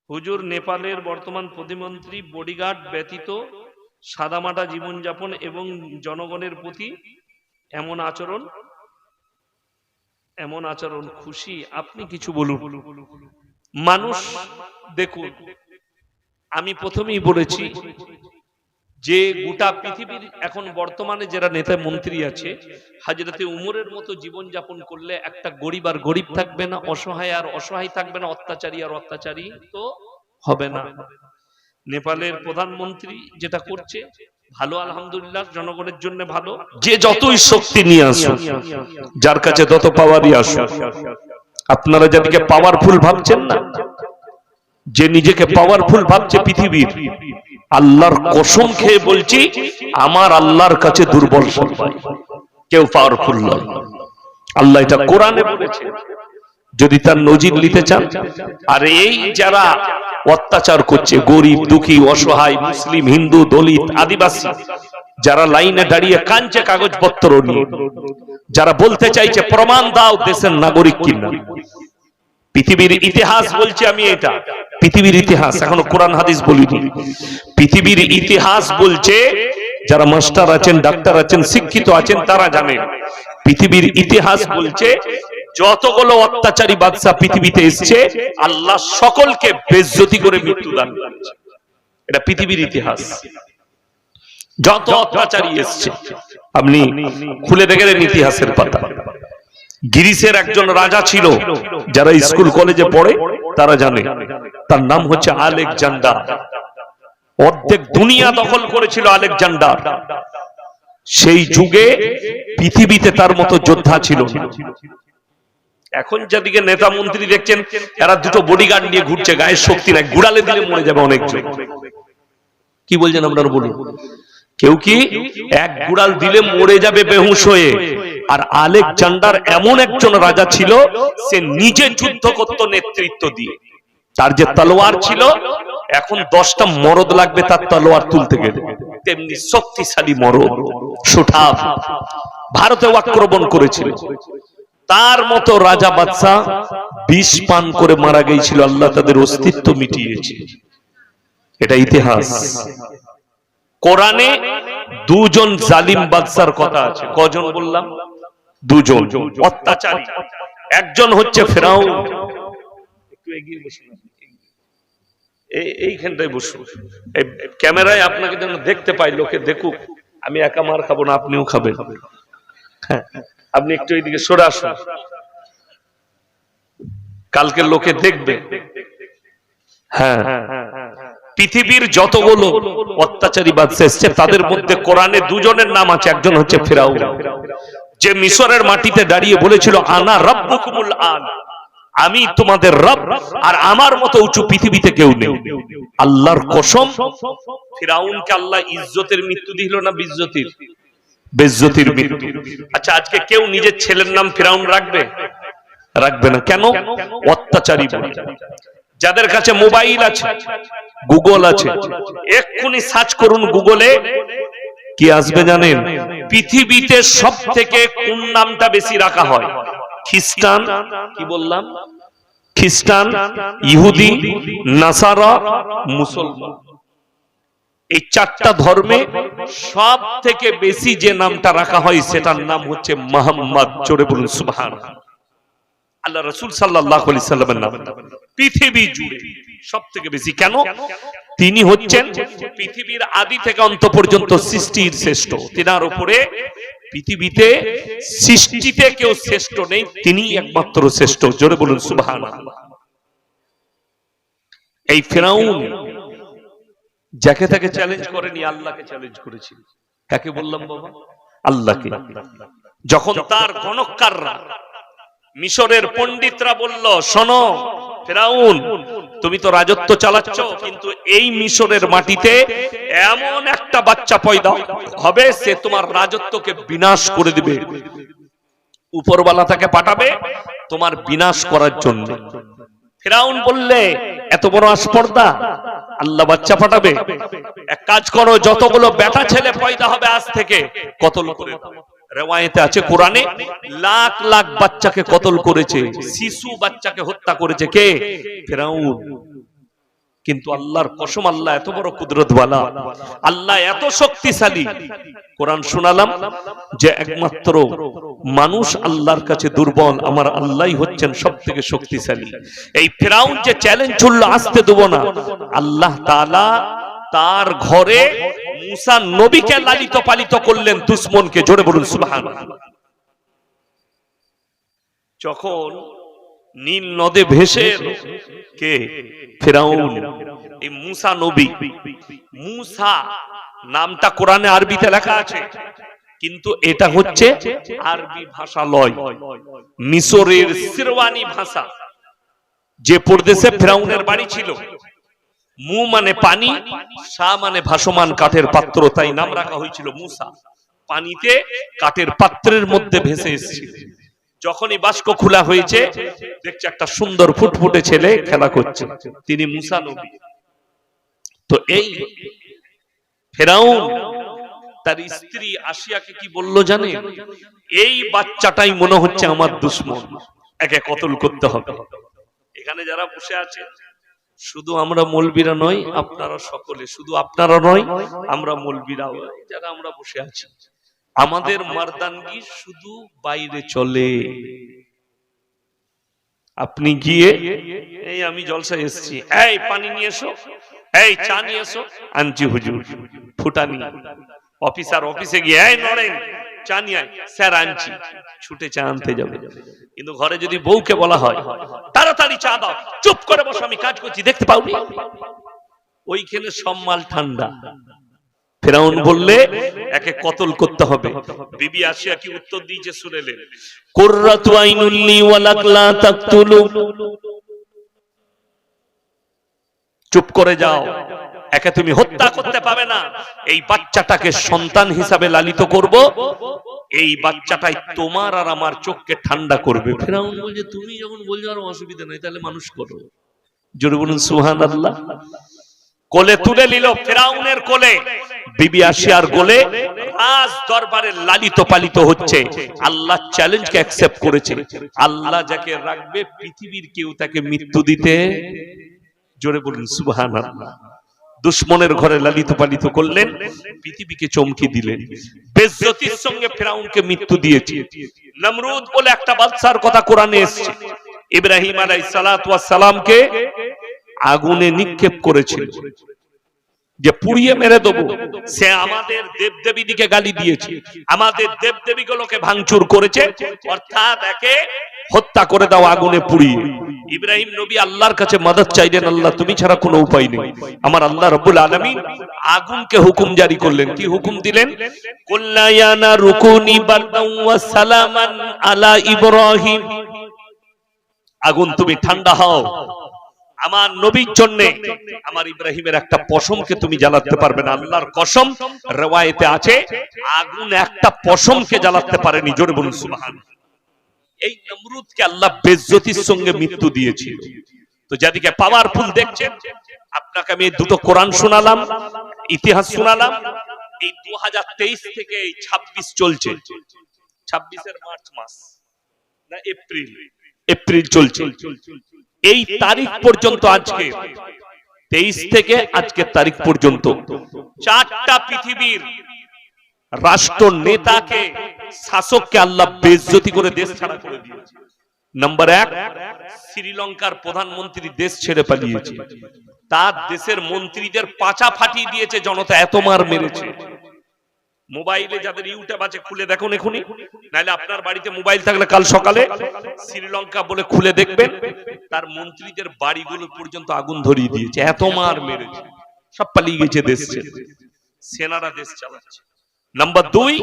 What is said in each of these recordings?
হুজুর, নেপালের বর্তমান প্রধানমন্ত্রী বডিগার্ড ব্যতীত সাদামাটা জীবনযাপন এবং জনগণের প্রতি এমন আচরণ খুশি? আপনি কিছু বলুন। মানুষ দেখুন, আমি প্রথমেই বলেছি যে গোটা পৃথিবীর এখন বর্তমানে যারা নেতা মন্ত্রী আছে, হযরতে উমরের মতো জীবন যাপন করলে একটা গরিব আর গরিব থাকবে না, অসহায় আর অসহায় থাকবে না, অত্যাচারী আর অত্যাচারী তো হবে না। নেপালের প্রধানমন্ত্রী যেটা করছে ভালো, আলহামদুলিল্লাহ, জনগণের জন্য ভালো। যে যতই শক্তি নিয়ে আসুক, যার কাছে তত পাওয়ারই আসুক, আপনারা যাদেরকে পাওয়ারফুল ভাবছেন না, যে নিজেকে পাওয়ারফুল ভাবছে পৃথিবীর, আল্লাহর কসম খেয়ে বলছি, আমার আল্লাহর কাছে দুর্বল সবাই, কেউ পাওয়ারফুল নয়। আল্লাহ এটা কোরআনে বলেছে, যদি তার নজির নিতে চান। আর এই যারা অত্যাচার করছে, গরিব দুঃখী অসহায় মুসলিম হিন্দু দলিত আদিবাসী, যারা লাইনে দাঁড়িয়ে কাঁদছে কাগজপত্র নিয়ে, যারা বলতে চাইছে প্রমাণ দাও দেশের নাগরিক কিনা, পৃথিবীর ইতিহাস বলছে, আমি এটা পৃথিবীর ইতিহাস, এখনো কোরআন হাদিস বলিনি, পৃথিবীর ইতিহাস বলছে, যারা মাস্টার আছেন ডাক্তার আছেন শিক্ষিত আছেন তারা জানেন, পৃথিবীর ইতিহাস বলছে যতগুলো অত্যাচারী বাদশা পৃথিবীতে এসছে, আল্লাহ সকলকে বেইজ্জতি করে মৃত্যুদান করেছে। এটা পৃথিবীর ইতিহাস। যত অত্যাচারী এসছে আপনি খুলে দেখেন ইতিহাসের পাতা। গ্রিসের একজন রাজা ছিল, যারা স্কুল কলেজে পড়ে তারা জানে, তার নাম হচ্ছে আলেকজান্ডার। অর্ধেক দুনিয়া দখল করেছিল আলেকজান্ডার। সেই যুগে পৃথিবীতে তার মতো যোদ্ধা ছিল। এখন যেদিকে নেতা মন্ত্রী দেখছেন, এরা দুটো বডিগার্ড নিয়ে ঘুরছে, গায়ের শক্তি নাই, গুড়ালে দিলে মরে যাবে অনেকজন। কি বলছেন আপনারা বলুন? কেউ কি এক গুড়াল দিলে মরে যাবে বেহুশ হয়ে। আর আলেকজান্ডার এমন একজন রাজা ছিল, সে নিজে যুদ্ধ করত নেতৃত্ব দিয়ে। তার যে তলোয়ার ছিল, এখন 10টা মরদ লাগবে তার তলোয়ার তুলতে গেলে, তেমনি শক্তিশালী মরদ সুঠাম। ভারতে আক্রমণ করেছিল, তার মতো রাজা বাদশাহ বিষ পান করে মারা গিয়েছিল, আল্লাহ তাদের অস্তিত্ব মিটিয়েছে। এটা ইতিহাস। কোরআনে দুজন জালিম বাদশার কথা আছে। কজন বললাম? দুজন অত্যাচারী। একজন হচ্ছে ফেরাউন। একটু এগিয়ে বসুন, এইখানটায় বসুন, ক্যামেরায় আপনাকে যেন দেখতে পাই, লোকে দেখুক। আমি একা মার খাবো না, আপনিও খাবেন। হ্যাঁ, আপনি একটু এইদিকে সরে আসুন, কালকে লোকে দেখবে। হ্যাঁ, পৃথিবীর যতগুলো অত্যাচারী বাদশা এসেছে, তাদের মধ্যে কোরআনে দুজনের নাম আছে। একজন হচ্ছে ফেরাউন, যে মিশরের মাটিতে দাঁড়িয়ে বলেছিল, আনা রাব্বুকুমুল আলা, আমি তোমাদের রব, আর আমার মতো উঁচু পৃথিবীতে কেউ নেই। আল্লাহর কসম, ফিরাউনকে আল্লাহ ইজ্জতের মৃত্যু দিল না বিজ্জতির? বেজ্জতির মৃত্যু। আচ্ছা, আজকে কেউ নিজের ছেলের নাম ফিরাউন রাখবে? রাখবে না। কেন? অত্যাচারী বলে। যাদের কাছে মোবাইল আছে, গুগল আছে, এক্ষুনি সার্চ করুন গুগলে, কি আসবে জানেন? পৃথিবীতে সব থেকে কোন নামটা বেশি রাখা হয়? খ্রিস্টান, কি বললাম? খ্রিস্টান, ইহুদি, নাসারা, মুসলমান। এই চারটা ধর্মে সব থেকে বেশি যে নামটা রাখা হয়, সেটার নাম হচ্ছে মুহাম্মদ। জোরে বলুন সুবহানাল্লাহ। আল্লাহ রাসূল সাল্লাল্লাহু আলাইহি সাল্লামের নাম পৃথিবী জুড়ে সব থেকে বেশি। কেন? তিনি হচ্ছেন পৃথিবীর আদি থেকে অন্ত পর্যন্ত সৃষ্টির শ্রেষ্ঠ। তিনার উপরে পৃথিবীতে সৃষ্টিতে কেউ শ্রেষ্ঠ নেই, তিনি একমাত্র শ্রেষ্ঠ। জোরে বলুন সুবহানাল্লাহ। এই ফিরাউন যাকে তাকে চ্যালেঞ্জ করেনি, আল্লাহকে চ্যালেঞ্জ করেছিল। কাকে বললাম বাবা? আল্লাহকে। যখন তার গণককাররা, মিশরের পণ্ডিতরা বলল, শোনো ফিরাউন, তুমি তো রাজত্ব চালাচ্ছ, কিন্তু এই মিশরের মাটিতে এমন একটা বাচ্চা পয়দা হবে, সে তোমার রাজত্বকে বিনাশ করে দিবে। উপরওয়ালা তাকে পাঠাবে তোমার বিনাশ করার জন্য। ফিরাউন বললে, এত বড় আস্পর্ধা, আল্লাহ বাচ্চা পাঠাবে? এক কাজ করো, যতগুলো বেটা ছেলে পয়দা হবে আজ থেকে কতল করে দাও। রেওয়ায়েতে আছে কোরআনে লাখ লাখ বাচ্চাকে কতল করেছে, শিশু বাচ্চাকে হত্যা করেছে কে? ফিরাউন। কিন্তু আল্লাহর কসম, আল্লাহ এত বড় কুদরতওয়ালা, আল্লাহ এত শক্তিশালী। কোরআন শোনালাম যে একমাত্র মানুষ আল্লাহর কাছে দুর্বল, আমার আল্লাহই হচ্ছেন সবথেকে শক্তিশালী। এই ফিরাউন যে চ্যালেঞ্জ ছুড়লো আসতে দেব না, আল্লাহ তাআলা তার ঘরে মুসা নবীকে লালিত পালিত করলেন দুশমনকে। জোরে বলুন সুবহানাল্লাহ। যখন নীল নদে ভেসে এলো কে? ফিরাউন। এই মুসা নবী, মুসা নামটা কোরআনে আরবিতে লেখা আছে, কিন্তু এটা হচ্ছে আরবি ভাষা লয়, মিশরের সিরওয়ানি ভাষা। যে প্রদেশে ফিরাউনের বাড়ি ছিল, মু মানে পানি, সা মানে ভাসমান কাঠের পাত্র, তাই নাম রাখা হয়েছিল মুসা। পানিতে কাঠের পাত্রের মধ্যে ভেসে এসেছিল। যখনই বাস্ক খোলা হয়েছে, দেখছে একটা সুন্দর ফুটফুটে ছেলে খেলা করছে, তিনি মুসা নবী। তো এই ফিরাউন তার স্ত্রী আসিয়াকে কি বলল জানে? এই বাচ্চাটাই মনে হচ্ছে আমার দুশমন, একে কতল করতে হবে। এখানে যারা বসে আছে, শুধু আমরা মৌলবীরা নয়, আপনারা সকলে, শুধু আপনারা নয়, আমরা মৌলবীরা যারা আমরা বসে আছি, আমাদের মারদানগি শুধু বাইরে চলে। আপনি গিয়ে, এই আমি জলসায় এসেছি, এই পানি নিয়ে এসো, এই চা নিয়ে এসো, আনছি হুজুর, ফুটানি। অফিসার অফিসে গিয়ে, এই নরেন চা নিয়ে আয়, স্যার আনছি, ছুটে চা আনতে যাবে। কিন্তু ঘরে যদি বউকে বলা হয় তাড়াতাড়ি চা দাও, চুপ করে বসো, আমি কাজ করছি, দেখতে পাওনি, ওইখানে সব মাল ঠান্ডা। ফিরাউন বললে একে কতল করতে হবে। বিবি আসিয়া কি উত্তর দিয়েছে শুনেলেন? কুররাতু আইনুল লি ওয়ালাক লা তাকতুলু, চুপ করে যাও, একে তুমি হত্যা করতে পাবে না, এই বাচ্চাটাকে সন্তান হিসাবে লালিত করব, এই বাচ্চাটাই তোমার আর আমার চোখকে ঠান্ডা করবে। ফিরাউন বলছে তুমি যখন বলছো আর অসুবিধা নেই, তাহলে মানুষ করো। জোরে বলুন সুবহানাল্লাহ। কোলে তুলে নিল, ফিরাউনের কোলে, বিবি আসিয়ার কোলে, রাজ দরবারে লালিত পালিত হচ্ছে। আল্লাহ চ্যালেঞ্জকে অ্যাকসেপ্ট করেছে। আল্লাহ যাকে রাখবে, পৃথিবীর কেউ তাকে মৃত্যু দিতে, জোরে বলুন সুবহানাল্লাহ। দুশমনের ঘরে লালিত পালিত করলেন, পৃথিবীকে চমকে দিলেন, বেইজ্জতির সঙ্গে ফিরাউনকে মৃত্যু দিয়েছে। নমরুদ বলে একটা বাদশার কথা কোরআনে এসেছে, ইব্রাহিম আলাইহিস সালাতু ওয়াস সালামকে আগুনে নিক্ষেপ করেছিল যে পুড়িয়ে মেরে দেবো। সে আমাদের দেবদেবীদিকে গালি দিয়েছে, আমাদের দেবদেবীগুলোকে ভাঙচুর করেছে, অর্থাৎ একে হত্যা করে দাও আগুনে পুড়িয়ে। ইব্রাহিম নবী আল্লাহর কাছে মাদদ চাইলেন, আল্লাহ তুমি ছাড়া কোনো উপায় নেই। আমার আল্লাহ রাব্বুল আলামিন আগুনকে হুকুম জারি করলেন। কি হুকুম দিলেন? কুল্লা ইয়া নারু কুনি বারদান ওয়া সালামান আলা ইব্রাহিম, আগুন তুমি ঠান্ডা হও আমার নবীর জন্য। আমার ইব্রাহিমের একটা পশমকে তুমি জ্বালাতে পারবে না। আল্লাহর কসম, riwayate আছে আগুন একটা পশমকে জ্বালাতে পারেনি। জোরে বলুন সুবহানাল্লাহ। এই নমরুদকে আল্লাহ বেইজ্জতির সঙ্গে মৃত্যু দিয়েছিল। তো যাদিকে পাওয়ারফুল দেখছেন, আপনাকে আমি দুটো কোরআন শোনালাম, ইতিহাস শোনালাম। এই 2023 থেকে এই 26 চলছে, 26 এর মার্চ মাস না এপ্রিল চলছে, এই তারিখ পর্যন্ত, আজকে 23 থেকে আজকের তারিখ পর্যন্ত 4টা পৃথিবীর রাষ্ট্র নেতাকে, শাসককে আল্লাহ বেইজ্জতি করে দেশ ছাড়া করে দিয়েছে। নাম্বার 1, শ্রীলঙ্কার প্রধানমন্ত্রী দেশ ছেড়ে পালিয়েছে। তার দেশের মন্ত্রীদের পাছা ফাটিয়ে দিয়েছে, জনতা এত মার মেরেছে। মোবাইলে যাদের ইউটিউব আছে খুলে দেখুন এখনই, নাহলে আপনার বাড়িতে মোবাইল থাকলে কাল সকালে শ্রীলঙ্কা বলে খুলে দেখবেন, তার মন্ত্রীদের বাড়িগুলো পর্যন্ত আগুন ধরিয়ে দিয়েছে, এত মার মেরেছে, সব পালিয়ে গেছে দেশ ছেড়ে, সেনারা দেশ চালাচ্ছে। নাম্বার 2,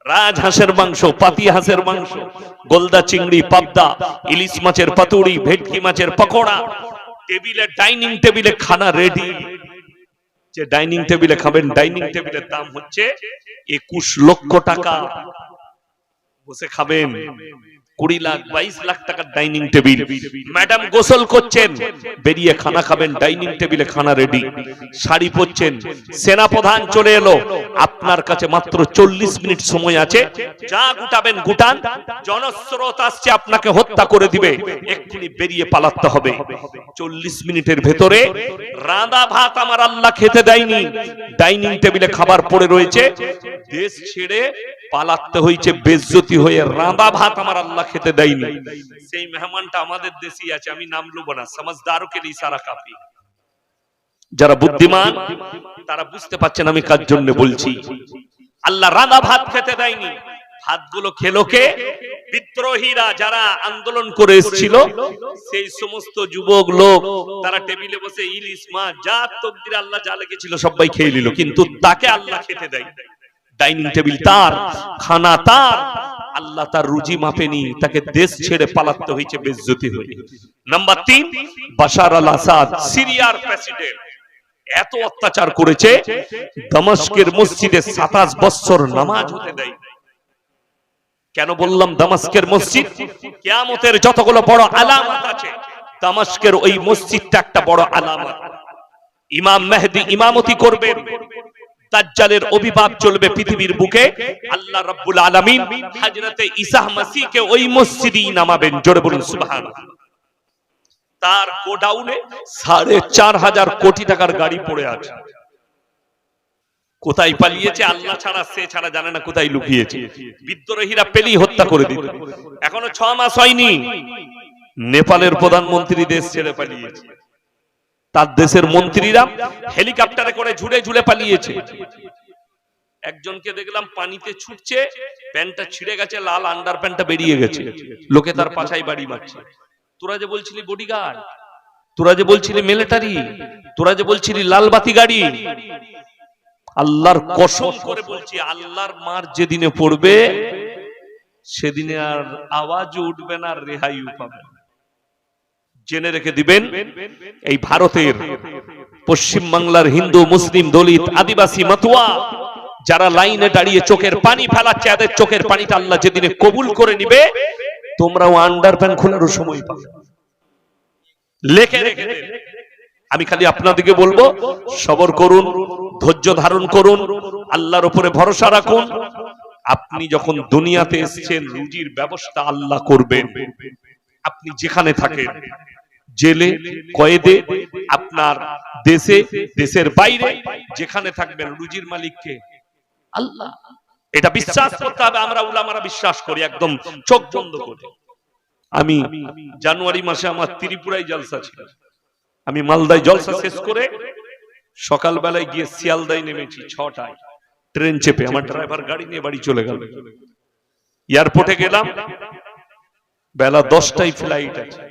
রাজহাঁসের মাংস, পাতি হাঁসের মাংস, গোলদা চিংড়ি, পাবদা, ইলিশ মাছের পাতুড়ি, ভেটকি মাছের পকোড়া, টেবিলে, ডাইনিং টেবিলে খানা রেডি। যে ডাইনিং টেবিলে খাবেন, ডাইনিং টেবিলের দাম হচ্ছে 21 লক্ষ টাকা, বসে খাবেন। 20 লাখ 22 লাখ টাকার ডাইনিং টেবিল, ম্যাডাম গোসল করছেন, বেরিয়ে খানা খাবেন, ডাইনিং টেবিলে খানা রেডি, শাড়ি পরছেন, সেনাপ্রধান চলে এলো, আপনার কাছে মাত্র 40 মিনিট সময় আছে, যা গুটাবেন গুটান, জনস্রোত আসছে আপনাকে হত্যা করে দিবে, এক্ষুনি বেরিয়ে পালাতে হবে। 40 মিনিটের ভেতরে রাঁধা ভাত আমার আল্লাহ খেতে দেয়নি, ডাইনিং টেবিলে খাবার পড়ে রয়েছে, দেশ ছেড়ে পালাতে হয়েছে বেজ্জতি হয়ে, রাঁধা ভাত আমার আল্লাহ খেতে দেয়নি। সেই মেহমানটা আমাদের দেশই আছে, আমি নাম লব না, সমঝদারও কে লিয়ে ইশারা কাফি। যারা বুদ্ধিমান তারা বুঝতে পারছেন আমি কার জন্য বলছি। আল্লাহ রাঁধা ভাত খেতে দেয়নি, ভাতগুলো খেলো কে? বিদ্রোহীরা যারা আন্দোলন করে এসেছিল, সেই সমস্ত যুবক লোক, তারা টেবিলে বসে ইলিশ মাছ যা তকদিরে আল্লাহ যা লেগেছিল সবাই খেয়ে নিল, কিন্তু তাকে আল্লাহ খেতে দেয়। ডাইনিং টেবিল তার, খানা তার, আল্লাহ তার রুজি মাপেনি, তাকে দেশ ছেড়ে পালাতে হয়েছে বেজ্জতি হয়ে। নাম্বার 3, বাশার আল আসাদ, সিরিয়ার প্রেসিডেন্ট, এত অত্যাচার করেছে, দামেস্কের মসজিদে 27 বছর নামাজ হতে দেয়। কেন বললাম দামেস্কের মসজিদ? কিয়ামতের যতগুলো বড় আলামত আছে, দামেস্কের ওই মসজিদটা একটা বড় আলামত। ইমাম মেহেদী ইমামতি করবেন, দাজ্জালের অভিভাব চলবে পৃথিবীর বুকে, আল্লাহ রাব্বুল আলামিন হযরতে ঈসা মসিহকে ওই মসজিদেই নামাবেন। জোরে বলুন সুবহানাল্লাহ। তার গোডাউনে 4.5 কোটি টাকার গাড়ি পড়ে আছে। কোথায় পালিয়েছে আল্লাহ ছাড়া, সে ছাড়া জানে না কোথায় লুকিয়েছে। বিদ্রোহীরা পেলেই হত্যা করে দিত। এখনো 6 মাস হয়নি, নেপালের প্রধানমন্ত্রী দেশ ছেড়ে পালিয়েছে, তার দেশের মন্ত্রীরা হেলিকপ্টারে করে ঝুড়ে ঝুড়ে পালিয়েছে। একজনকে দেখলাম পানিতে ছুটছে, প্যান্টটা ছিঁড়ে গেছে, লাল আন্ডার প্যান্টটা বেরিয়ে গেছে, লোকে তার পাছায় বাড়ি মারছে। তোরা যে বলছিলি বডিগার্ড, তোরা যে বলছিলি মিলিটারি, তোরা যে বলছিলি লাল বাতি গাড়ি, আল্লাহর কসম করে বলছি, আল্লাহর মার যেদিনে পড়বে সেদিনে আর আওয়াজ উঠবে না, রেহাইও পাবে না। জেনে রেখে দিবেন, এই ভারতের পশ্চিম বাংলার হিন্দু, মুসলিম, দলিত, আদিবাসী, মাতুয়া যারা লাইনে দাঁড়িয়ে চোখের পানি ফেলাচ্ছে, এদের চোখের পানিটা আল্লাহ যেদিনে কবুল করে নিবে, তোমরাও আন্ডারপ্যান্ট খোলারও সময় পাবে। লেখে রেখে দেন। আমি খালি আপনাদেরকে বলবো, সবর করুন, ধৈর্য ধারণ করুন, আল্লাহর উপরে ভরসা রাখুন। আপনি যখন দুনিয়াতে এসেছেন, রুজির ব্যবস্থা আল্লাহ করবেন। আপনি যেখানে থাকেন, জেলে, কয়েদে, আপনার দেশে, দেশের বাইরে, যেখানে থাকবেন, রুজির মালিককে আল্লাহ। এটা বিশ্বাস করতে হবে। আমরা উলামারা বিশ্বাস করি একদম চোখ বন্ধ করে। আমি জানুয়ারি মাসে আমার ত্রিপুরায় জলসা ছিল, আমি মালদায় জলসা শেষ করে সকালবেলায় গিয়ে শিয়ালদায় নেমেছি 6টায়, ট্রেন চেপে। আমার ড্রাইভার গাড়ি নিয়ে বাড়ি চলে গেল। এয়ারপোর্টে গেলাম, বেলা 10টায় ফ্লাইট আছে।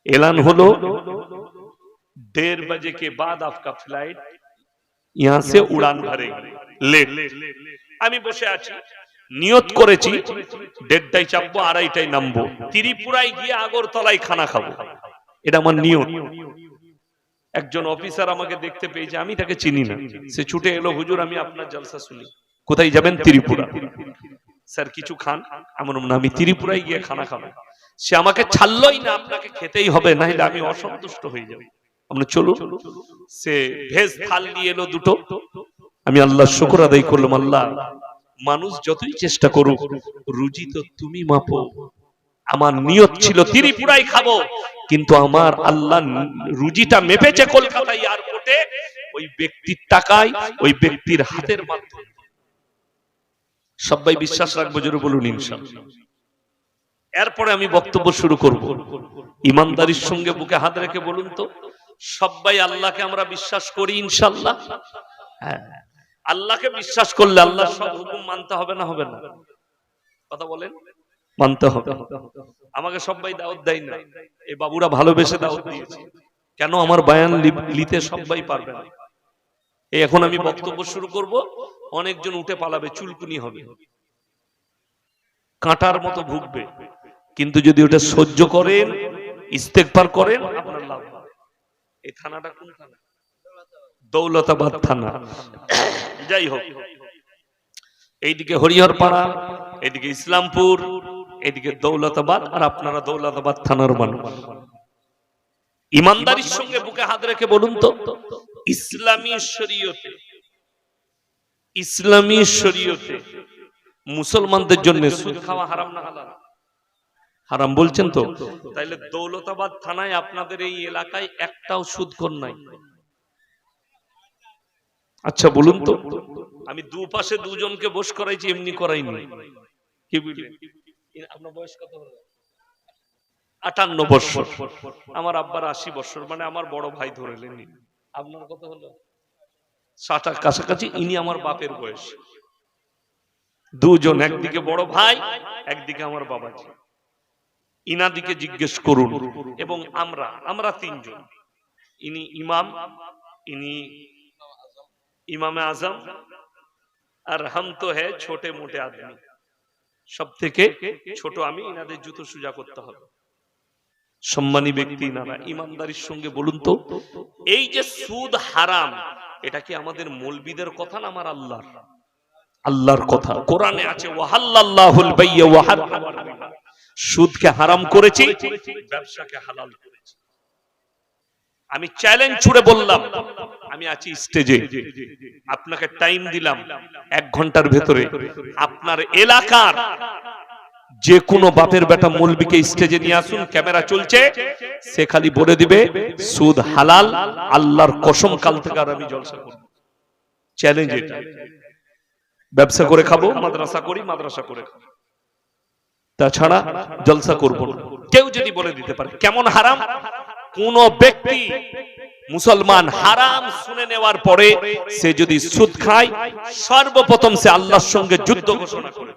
এলান হলো 1:30 बजे के बाद आपका फ्लाइट यहां से उड़ान भरेगी, लेट। আমি বসে আছি, নিয়ত করেছি 1:30টায় চাপবো, 2:30টায় নামবো, ত্রিপুরায় গিয়ে আগরতলায় খানা খাবো, এটা আমার নিয়ত। একজন অফিসার আমাকে দেখতে পেয়েছে, আমি তাকে চিনি না, সে ছুটে এলো, হুজুর আমি আপনার জলসা শুনি। কোথায় যাবেন? ত্রিপুরা। স্যার কিছু খান? আমার না, আমি ত্রিপুরায় গিয়ে খানা খাবো। সে আমাকে ছাড়লই না, আপনাকে খেতেই হবে, নাহলে আমি অসন্তুষ্ট হয়ে যাব। আমরা চলুন। সে ভেজ থাল নিয়ে এলো 2টো। আমি আল্লাহর শুকর আদায় করলাম, আল্লাহ মানুষ যতই চেষ্টা করুক, রুজি তো তুমি মাপো। আমার নিয়ত ছিল ত্রিপুরায় খাবো, কিন্তু আমার আল্লাহ রুজিটা মেপেছে কলকাতা এয়ারপোর্টে, ওই ব্যক্তির টাকায়, ওই ব্যক্তির হাতের মাধ্যমে। সবাই বিশ্বাস রাখবো, জোরে বলুন ইনশাআল্লাহ। এরপরে আমি বক্তব্য শুরু করব। ইমানদারির সঙ্গে বুকে হাত রেখে বলুন তো, সবাই আল্লাহকে আমরা বিশ্বাস করি ইনশাআল্লাহ? হ্যাঁ। আল্লাহকে বিশ্বাস করলে আল্লাহর সব হুকুম মানতে হবে না, হবে না? কথা বলেন, মানতে হবে। আমাকে সবাই দাওয়াত দেয় না, এই বাবুরা ভালোবেসে দাওয়াত দিয়েছে। কেন? আমার বয়ান নিতে সবাই পারবে না। এই এখন আমি বক্তব্য শুরু করব, অনেকজন উঠে পালাবে, চুলকুনি হবে, কাঁটার মতো ভুগবে, কিন্তু যদি ওটা সহ্য করেন, ইস্তেগফার করেন, আপনার লাভ হবে। এই থানাটা কোন থানা? দৌলতাবাদ থানা। যাই হোক, এইদিকে হরিহর পাড়া, এইদিকে ইসলামপুর, এদিকে দৌলতাবাদ, আর আপনারা দৌলতাবাদ থানার মানুষ। ইমানদারির সঙ্গে বুকে হাত রেখে বলুন তো, ইসলামী শরীয়তে মুসলমানদের জন্য সুদ খাওয়া হারাম না হালাল? হারাম বলছেন তো? তাইলে দৌলতাবাদ থানায় আপনাদের এই এলাকায় একটাও সুদখোর নাই। আচ্ছা বলুন তো, আমি দুপাশে দুজনকে বস করাইছি, এমনি করাইনি। কি বুঝলেন? আপনার বয়স কত হলো? 58 বছর। আমার আব্বার 80 বছর, মানে আমার বড় ভাই ধরে নেন। আপনার কত হলো? 60 কাছাকাছি। ইনি আমার বাপের বয়স। দুজন, একদিকে বড় ভাই, একদিকে আমার বাবাজি। ইনাদিকে জিজ্ঞেস করুন। এবং আমরা তিনজন, ইনি ইমাম, ইনি ইমামে আজম, আর হাম তো হ্যায় ছোটে মোটে আদমি, সব থেকে ছোট আমি। ইনাদের জুতো সোজা করতে হবে। সম্মানী ব্যক্তি ইনারা। ইমানদারির সঙ্গে বলুন তো, এই যে সুদ হারাম, এটা কি আমাদের মৌলবীদের কথা না আমার আল্লাহর কথা? কোরআনে আছে ওয়াহাল্লাল্লাহুল বাইয়া ওয়া হারামার রিবা। সুদকে হারাম করেছি, ব্যবসাকে হালাল করেছি। আমি চ্যালেঞ্জ ছুড়ে বললাম, আমি আছি স্টেজে, আপনাকে টাইম দিলাম 1 ঘন্টার ভেতরে আপনার এলাকার যে কোনো বাপের বেটা মৌলবীকে স্টেজে নিয়ে আসুন, ক্যামেরা চলছে, সে খালি বলে দিবে সুদ হালাল। আল্লাহর কসম কাল থেকে আর আমি জলসা করব। চ্যালেঞ্জ এটা। ব্যবসা করে খাবো, মাদ্রাসা করি, মাদ্রাসা করে খাবো, তাছাড়া জলসা করব না। কেউ যদি বলে দিতে পারে কেমন হারাম? কোন ব্যক্তি মুসলমান হারাম শুনে নেওয়ার পরে সে যদি সুদ খায়, সর্বপ্রথম সে আল্লাহর সঙ্গে যুদ্ধ ঘোষণা করে।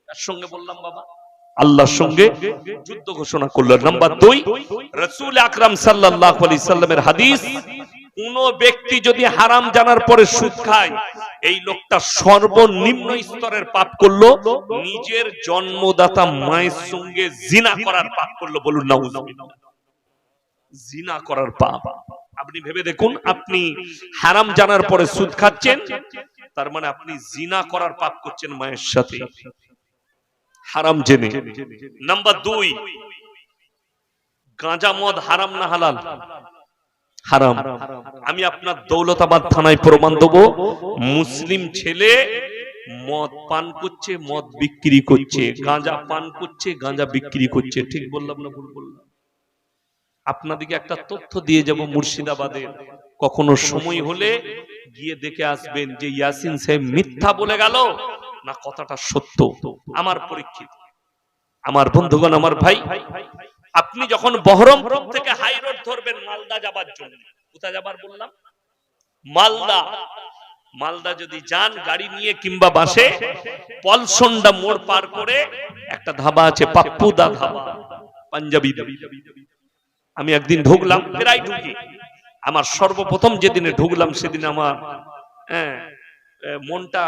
তার সঙ্গে বললাম বাবা, আল্লাহর সঙ্গে যুদ্ধ ঘোষণা করলো। নাম্বার 2, রাসূল আকরাম সাল্লাল্লাহু আলাইহি সাল্লামের হাদিস, কোন ব্যক্তি যদি হারাম জানার পরে সুদ খায়, এই লোকটা সর্বনিম্ন স্তরের পাপ করলো, নিজের জন্মদাতা মায়ের সঙ্গে জিনা করার পাপ করলো। বলুন নাউযুবিল্লাহ। জিনা করার পাপ। আপনি ভেবে দেখুন, আপনি হারাম জানার পরে সুদ খাচ্ছেন, তার মানে আপনি জিনা করার পাপ করছেন মায়ের সাথে, হারাম জেনে। নাম্বার 2, গাঁজা মদ হারাম না হালাল? হারাম। আমি আপনার দৌলতাবাদ থানায় প্রমাণ দেবো, মুসলিম ছেলে মদ পান করছে, মদ বিক্রি করছে, গাঁজা পান করছে, গাঁজা বিক্রি করছে। ঠিক বললাম না ভুল বললাম? আপনাদেরকে একটা তথ্য দিয়ে যাব মুর্শিদাবাদের, কখনো সময় হলে গিয়ে দেখে আসবেন যে ইয়াসিন সাহেব মিথ্যা বলে গেল না কথাটা সত্য। আমার পরীক্ষিত, আমার বন্ধুগণ, আমার ভাই, আপনি যখন বহরমপুর থেকে হাই রোড ধরবেন মালদা যাবার জন্য, কোথায় যাবার বললাম? মালদা যদি যান গাড়ি নিয়ে কিংবা বাসে, পলসন্ডা মোড় পার করে একটা ধাবা আছে, পাপ্পুদা ধাবা, পাঞ্জাবি। আমি একদিন ঢুকলাম, প্রায় ঢুকি। আমার সর্বপ্রথম যেদিনে ঢুকলাম সেদিন আমার মনটা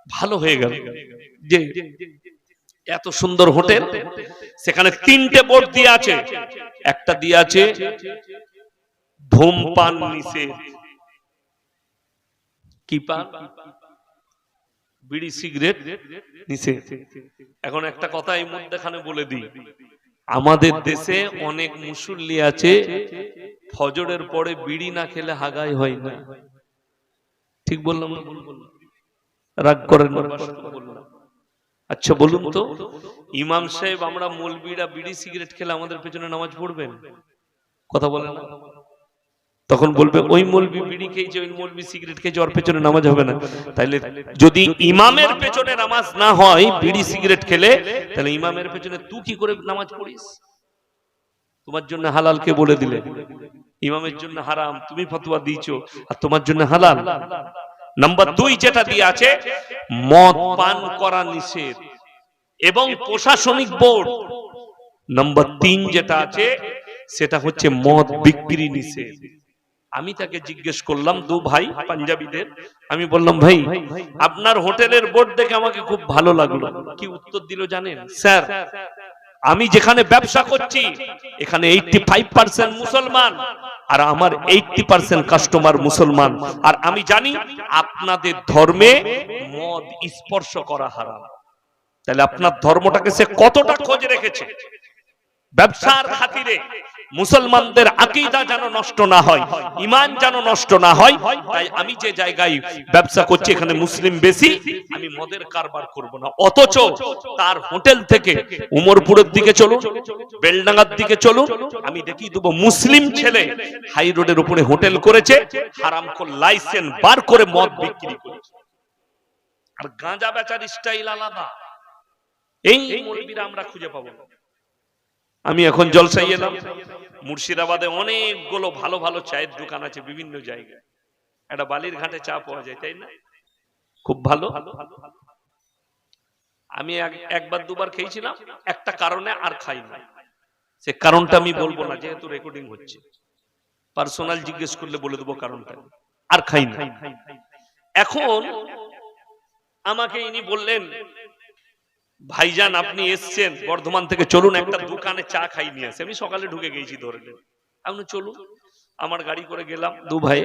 ভালো হয়ে গেল, যে এত সুন্দর হোটেল, সেখানে 3টে বোর্ড দিয়ে আছে। একটা দিয়ে আছে ধূমপান নিষেধ। কি পান? বিড়ি সিগারেট নিষেধ। এখন একটা কথা এই মধ্যখানে বলে দিই, আমাদের দেশে অনেক মুসল্লি আছে, ফজরের পরে বিড়ি না খেলে হাগাই হয় না। ঠিক বললাম না? রাগ করেন না? আচ্ছা বলুন তো, ইমাম সাহেব আমরা মৌলবীরা বিড়ি সিগারেট খেলে আমাদের পেছনে নামাজ পড়বেন? কথা বলেন না? তখন বলবে ওই মৌলবী বিড়ি খেয়েছে, ওই মৌলবী সিগারেট খেয়েছে, ওর পেছনে নামাজ হবে না। তাইলে যদি ইমামের পেছনে নামাজ না হয় বিড়ি সিগারেট খেলে, তাহলে ইমামের পেছনে তুই কি করে নামাজ পড়িস? তোমার জন্য হালাল কে বলে দিলে? ইমামের জন্য হারাম, তুমি ফতোয়া দিয়েছো, আর তোমার জন্য হালাল। নাম্বার 2 যেটা দিয়ে আছে, মদ পান করা নিষেধ এবং প্রশাসনিক বোর্ড। নাম্বার 3 যেটা আছে সেটা হচ্ছে মদ বিক্রি নিষেধ। আমি তাকে জিজ্ঞেস করলাম, 2 ভাই পাঞ্জাবিদের, আমি বললাম ভাই আপনার হোটেলের বোর্ড দেখে আমাকে খুব ভালো লাগলো। কি উত্তর দিল জানেন? স্যার, আমি যেখানে ব্যবসা করছি এখানে 85% মুসলমান, আর আমার 80% কাস্টমার মুসলমান, আর আমি জানি আপনাদের ধর্মে মদ স্পর্শ করা হারাম। তাহলে আপনার ধর্মটাকে সে কতটা খোঁজ রেখেছে। ব্যবসার খাতিরে মুসলমানদের আকীদা যেন নষ্ট না হয়, ঈমান যেন নষ্ট না হয়, তাই আমি যে জায়গায় ব্যবসা করছি এখানে মুসলিম বেশি, আমি মদের কারবার করব না। অথচ তার হোটেল থেকে উমরপুরের দিকে চলুন, বেলডাঙ্গার দিকে চলুন, আমি দেখিয়ে দেবো মুসলিম ছেলে হাই রোডের উপরে হোটেল করেছে, হারামখোর লাইসেন্স বার করে মদ বিক্রি করেছে। আর গাঁজা বেচার স্টাইল আলাদা। এই মৌলবীরা আমরা খুঁজে পাবো না। আমি এখন জলসাই এলাম, মুর্শিদাবাদে অনেকগুলো ভালো ভালো চায়ের দোকান আছে বিভিন্ন জায়গায়। একটা বালির ঘাটে চা পাওয়া যায়, তাই না? খুব ভালো। আমি একবার দুবার খেয়েছিলাম, একটা কারণে আর খাই না। সে কারণটা আমি বলবো না, যেহেতু রেকর্ডিং হচ্ছে। পার্সোনাল জিজ্ঞেস করলে বলে দেবো কারণটা। আর খাই না। এখন আমাকে ইনি বললেন, ভাইজান আপনি এসছেন বর্ধমান থেকে, চলুন একটা দোকানে চা খাই নিয়ে আসে। আমি সকালে ঢুকে গেছি ধরে নেন, আপনি চলুন। আমার গাড়ি করে গেলাম, দু ভাই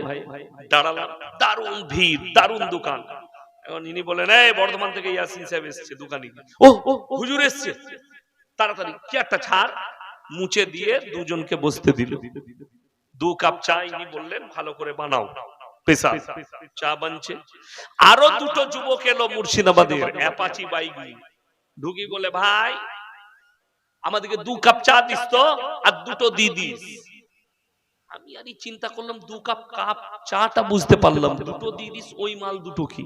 দাঁড়ালাম, দারুণ ভিড়, দারুণ দোকান। এখন ইনি বলেন, এই বর্ধমান থেকে ইয়াসিন সাহেব এসছে দোকানে। ও হুজুর এসছে, তাড়াতাড়ি কি একটা ছাড়, মুছে দিয়ে দুজনকে বসতে দিল। 2 কাপ চা ইনি বললেন ভালো করে বানাও, পেশা চা বানছে। আরো দুটো যুবক এলো মুর্শিদাবাদের, অ্যাপাচি বাইক নিয়ে। ঢুকি বলে, ভাই আমাদেরকে 2 কাপ চা দিস তো, আর দুটো দিয়ে দিস। আমি আরই চিন্তা করলাম, 2 কাপ চাটা বুঝতে পারলাম, দুটো দিয়ে দিস, ওই মাল দুটো কি?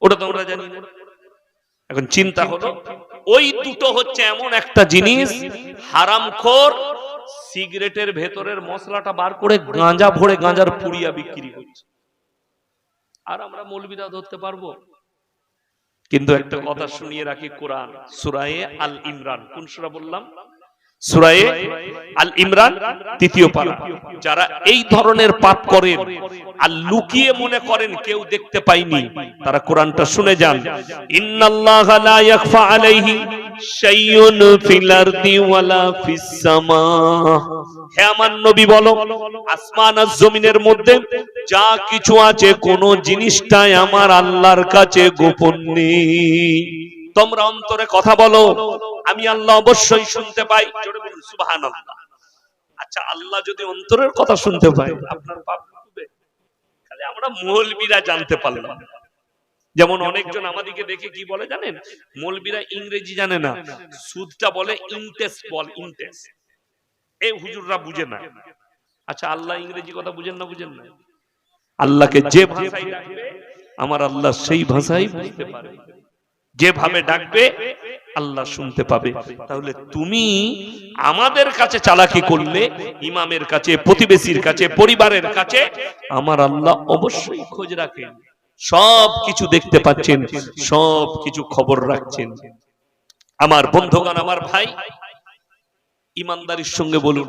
ওটা তো আমরা জানি না। এখন চিন্তা হলো, ওই দুটো হচ্ছে এমন একটা জিনিস, হারামখোর সিগারেটের ভেতরের মশলাটা বার করে গাঁজা ভরে গাঁজার পুড়িয়া বিক্রি করছে। আর আমরা মৌলবীরা ধরতে পারবো? কিন্তু একটা কথা শুনিয়ে রাখি, কোরআন সূরা আল ইমরান, কোন সূরা বললাম? সূরা আল ইমরান 3য় পারা। যারা এই ধরনের পাপ করেন আর লুকিয়ে মনে করেন কেউ দেখতে পায়নি, তারা কোরআনটা শুনে যান। ইন্নাল্লাহা লা ইয়াখফা আলাইহি শাইউন ফিল আরদি ওয়ালা ফিস সামা। হে আমার নবী বলো, আসমান আর জমিনের মধ্যে যা কিছু আছে, কোন জিনিসটাই আমার আল্লাহর কাছে গোপন নেই। তোমরা অন্তরে কথা বলো, আমি আল্লাহ অবশ্যই শুনতে পাই। জোরে বলুন সুবহানাল্লাহ। আচ্ছা, আল্লাহ যদি অন্তরের কথা শুনতে পায়, আপনার পাপ হবে? খালি আমরা মৌলবীরা জানতে পারলাম। যেমন অনেকজন আমাদেরকে দেখে কি বলে জানেন? মৌলবীরা ইংরেজি জানে না, সুদটা বলে ইন্টেস্ট, বল ইন্টেস্ট। এই হুজুররা বুঝে না। আচ্ছা, আল্লাহ ইংরেজি কথা বুঝেন না? বুঝেন না? আল্লাহকে যে ভাষায় ডাকবে আমার আল্লাহ সেই ভাষাই বুঝতে পারে, যেভাবে ডাকবে আল্লাহ শুনতে পাবে। তাহলে তুমি আমাদের কাছে চালাকি করলে, ইমামের কাছে, প্রতিবেশীর কাছে, পরিবারের কাছে, আমার আল্লাহ অবশ্যই খোঁজ রাখেন, সব কিছু দেখতে পাচ্ছেন, সব কিছু খবর রাখছেন। আমার বন্ধুগণ, আমার ভাই, ইমানদারির সঙ্গে বলুন,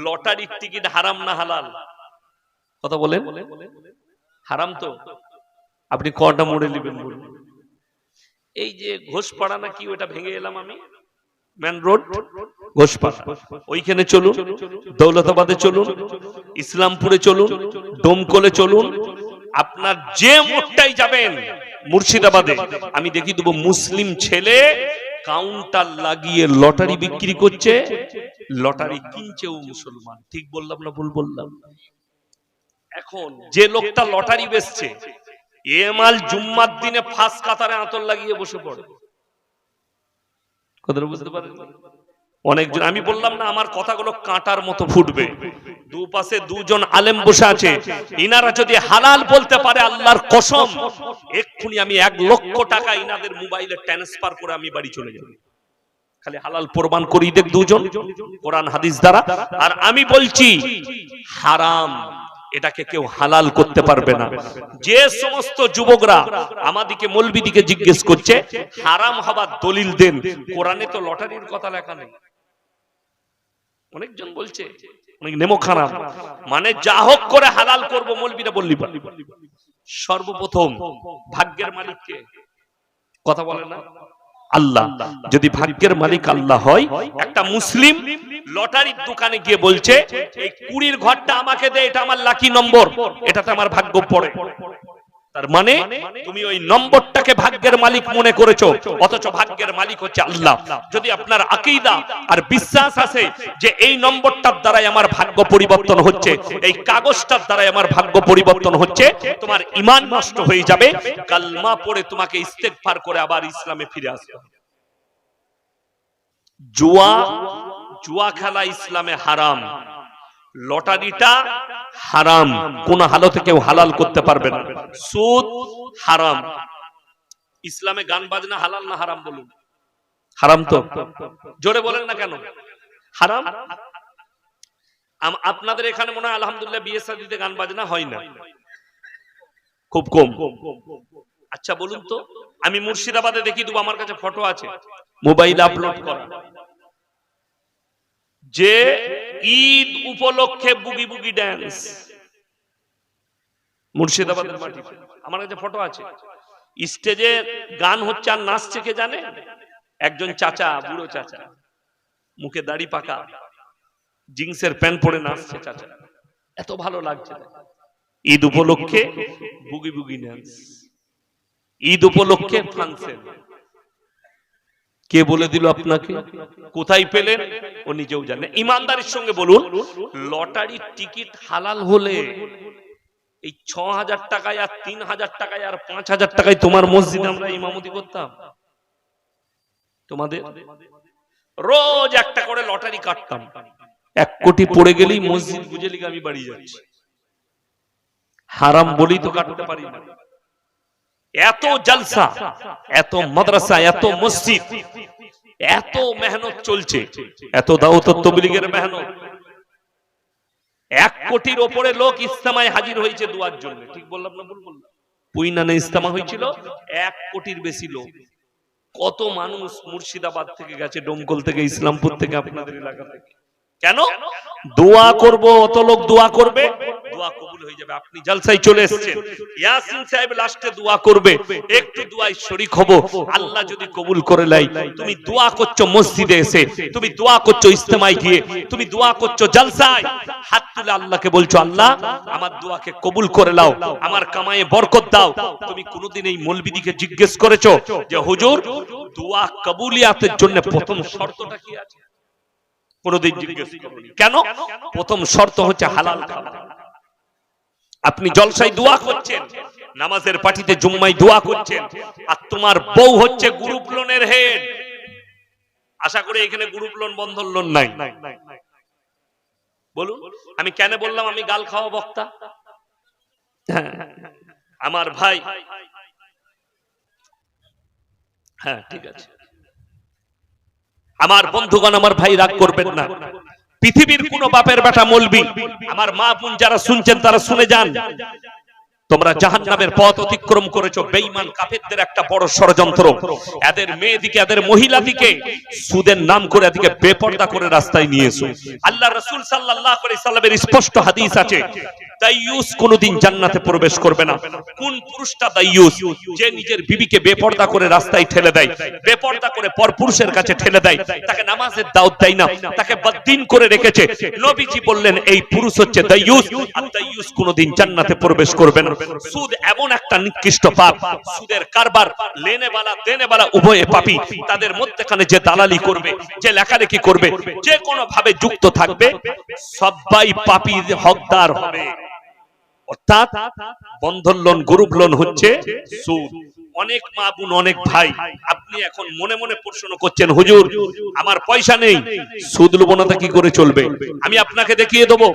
লটারির টিকিট হারাম না হালাল? কথা বলেন। হারাম তো। আপনি কটা মোড়ে নেবেন বলুন? এই যে ঘোষপাড়া না কি, ওটা ভেঙে এলাম আমি, মেন রোড ঘোষপাড়া, ওইখানে চলুন, দৌলতাবাদে চলুন, ইসলামপুরে চলুন, ডোমকলে চলুন, আপনার যে মোড়টাই যাবেন মুর্শিদাবাদে, আমি দেখি দেবো মুসলিম ছেলে কাউন্টার লাগিয়ে লটারি বিক্রি করছে, লটারি কিনছেও মুসলমান। ঠিক বললাম না ভুল বললাম? এখন যে লোকটা লটারি বেচছে, এমাল জুম্মার দিনে ফাঁস কাতারে আতর লাগিয়ে বসে পড়ে। কথাটা বুঝতে পারেন? অনেকজন, আমি বললাম না আমার কথাগুলো কাঁটার মতো ফুটবে। দুপাশে দুজন আলেম বসে আছে, ইনারা যদি হালাল বলতে পারে আল্লাহর কসম, এক্ষুনি আমি 1 লক্ষ টাকা ইনাদের মোবাইলে ট্রান্সফার করে আমি বাড়ি চলে যাব। খালি হালাল প্রমাণ করি দেখ দুজন, কোরআন হাদিস দ্বারা। আর আমি বলছি হারাম, এটাকে কেউ হালাল করতে পারবে না। যে সমস্ত যুবকরা আমাদিকে মৌলবীদিকে জিজ্ঞেস করছে হারাম হবার দলিল দেন, কোরআনে তো লটারির কথা লেখা নেই। অনেকজন বলছে অনেক নেমো খারাপ, মানে যা হোক করে হালাল করব, মৌলবীরা বললি পারলি। সর্বপ্রথম ভাগ্যের মালিক কে? কথা বলে না? আল্লাহ। যদি ভাগ্যের মালিক আল্লাহ হয়, একটা মুসলিম লটারির দোকানে গিয়ে বলছে এই 20 ঘরটা আমাকে দে, এটা আমার লাকি নম্বর, এটাতে আমার ভাগ্য পড়ে, তার মানে তুমি ওই নম্বরটাকে ভাগ্যের মালিক মনে করেছো, অথচ ভাগ্যের মালিক হচ্ছে আল্লাহ। যদি আপনার আকীদা আর বিশ্বাস আছে যে এই নম্বরটার দ্বারাই আমার ভাগ্য পরিবর্তন হচ্ছে, এই কাগজটার দ্বারাই আমার ভাগ্য পরিবর্তন হচ্ছে, তোমার ঈমান নষ্ট হয়ে যাবে। কালমা পড়ে তোমাকে ইস্তেগফার করে আবার ইসলামে ফিরে আসতে হবে। জুয়া খেলা ইসলামে হারাম, লটারিটা হারাম, কোন হালতে কেউ হালাল করতে পারবে না। সুদ হারাম। ইসলামে গান বাজনা হালাল না হারাম বলুন? হারাম তো, জোরে বলেন না কেন হারাম? আপনাদের এখানে মনে হয় আলহামদুলিল্লাহ বিয়ে শাদীতে গান বাজনা হয় না, খুব কম। আচ্ছা বলুন তো, আমি মুর্শিদাবাদে দেখি দেবো, আমার কাছে ফটো আছে মোবাইল আপলোড করা, যে ঈদ উপলক্ষে বুগি বুগি ড্যান্স মুর্শিদাবাদের মাটিতে, আমার কাছে ফটো আছে। স্টেজে গান হচ্ছে আর নাচছে কে জানে? একজন চাচা, বুড়ো চাচা, মুখে দাড়ি পাকা, জিন্সের প্যান্ট পরে নাচছে চাচা, এত ভালো লাগছে। ঈদ উপলক্ষে বুগি বুগি ড্যান্স, ঈদ উপলক্ষে ফাংশন। কে বলে দিল আপনাকে? কোথায় পেলেন? ও নিজেও জানে। ইমানদারির সঙ্গে বলুন, লটারির টিকিট হালাল হলে এই ৬,০০০ টাকায় আর ৩,০০০ টাকায় আর ৫,০০০ টাকায় তোমার মসজিদে আমরা ইমামতি করতাম। তোমাদের রোজ একটা করে লটারি কাটতাম, ১ কোটি পড়ে গেলেই মসজিদ বুঝে লিখে আমি বাড়ি যাচ্ছি। হারাম বলি তো কাটতে পারি না। এত জলসা, এত মাদ্রাসা, এত মসজিদ, এত মেহনত চলছে, এত দাওয়াত তাবলীগের মেহনত। ১ কোটির ওপরে লোক ইজতেমায় হাজির হয়েছে দোয়ার জন্য। ঠিক বললাম না ভুল বললাম? পুইনানে ইজতেমা হয়েছিল, ১ কোটির বেশি লোক। কত মানুষ মুর্শিদাবাদ থেকে গেছে, ডোমকল থেকে, ইসলামপুর থেকে, আপনাদের এলাকা থেকে। কেন? দোয়া করব, অত লোক দোয়া করবে, দোয়া কবুল হয়ে যাবে। আপনি জলসায় চলে এসেছেন, ইয়াসিন সাহেব লাস্টে দোয়া করবে, একটু দোয়ায় শরীক হব, আল্লাহ যদি কবুল করে লাই। তুমি দোয়া করছো মসজিদে এসে, তুমি দোয়া করছো ইজতেমায় গিয়ে, তুমি দোয়া করছো জলসায়, হাত তুলে আল্লাহকে বলছো, আল্লাহ আমার দোয়াকে কবুল করে নাও, আমার কামায়ে বরকত দাও। তুমি কোনোদিন এই মৌলবীদিকে জিজ্ঞেস করেছো যে হুজুর দোয়া কবুলিয়াতের জন্য প্রথম শর্তটা কি আছে? কোনদিন জিজ্ঞেস করনি। কেন? প্রথম শর্ত হচ্ছে হালাল খাওয়া। আপনি জলসায় দোয়া করছেন, নামাজের পার্টিতে জুম্মায় দোয়া করছেন, আর তোমার বউ হচ্ছে গ্রুপ লোনের হেড। আশা করি এখানে গ্রুপ লোন বন্ধন লোন নাই। বলুন, আমি কেন বললাম আমি গাল খাওয়া বক্তা? আমার ভাই, হ্যাঁ ঠিক আছে, আমার বন্ধুগণ, আমার ভাই রাগ করবেন না। পৃথিবীর কোন বাপের বেটা মৌলবি, আমার মা বোন যারা শুনছেন তারা শুনে যান, তোমরা জাহান্নামের পথ অতিক্রম করেছো। বেঈমান কাফেরদের একটা বড় ষড়যন্ত্র, এদের মেয়েদিকে, এদের মহিলাদিকে সুদের নাম করে এদিকে বেপরদা করে রাস্তায় নিয়ে এসো। আল্লাহ রাসূল সাল্লাল্লাহু আলাইহি সাল্লামের স্পষ্ট হাদিস আছে, দাইয়ুস কোনদিন জান্নাতে প্রবেশ করবে না। কোন পুরুষটা দাইয়ুস? যে নিজের বিবিকে বেপরদা করে রাস্তায় ঠেলে দেয়, বেপরদা করে পরপুরুষের কাছে ঠেলে দেয়, তাকে নামাজের দাওয়াত দেয় না, তাকে বদ্দিন করে রেখেছে। নবীজি বললেন এই পুরুষ হচ্ছে দাইয়ুস, আর দাইয়ুস কোনদিন জান্নাতে প্রবেশ করবে না। সুদ এমন একটা নিকৃষ্ট পাপ, সুদের কারবার, লেনেওয়ালা দেনেওয়ালা উভয়ে পাপী। তাদের মধ্যখানে যে দালালি করবে, যে লেখালেখি করবে, যে কোনো ভাবে যুক্ত থাকবে, সবাই পাপীর হকদার হবে। অর্থাৎ বন্ধন লোন, গ্রুপ লোন হচ্ছে সুদ। অনেক মা বোন, অনেক ভাই, আপনি এখন মনে মনে প্রশ্ন করছেন, হুজুর আমার পয়সা নেই, সুদ লব না, কি করে চলবে? আমি আপনাকে দেখিয়ে দেবো,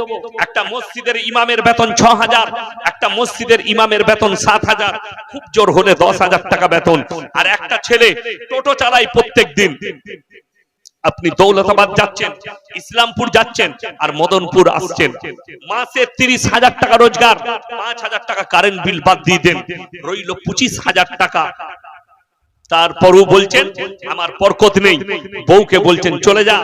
একটা মসজিদের ইমামের বেতন ৬,০০০, একটা মসজিদের ইমামের বেতন ৭,০০০, খুব জোর হলে ১০,০০০ টাকা বেতন। আর একটা ছেলে টোটো চালায় প্রত্যেক দিন। আপনি দৌলতাবাদ যাচ্ছেন, ইসলামপুর যাচ্ছেন, আর মদনপুর আসছেন, মাসে ৩০,০০০ টাকা রোজগার, ৫,০০০ টাকা কারেন্ট বিল বাদ দিয়ে দেন, রইল ২৫,০০০ টাকা। তারপরও বলছেন আমার বরকত নেই, বউকে বলছেন চলে যা,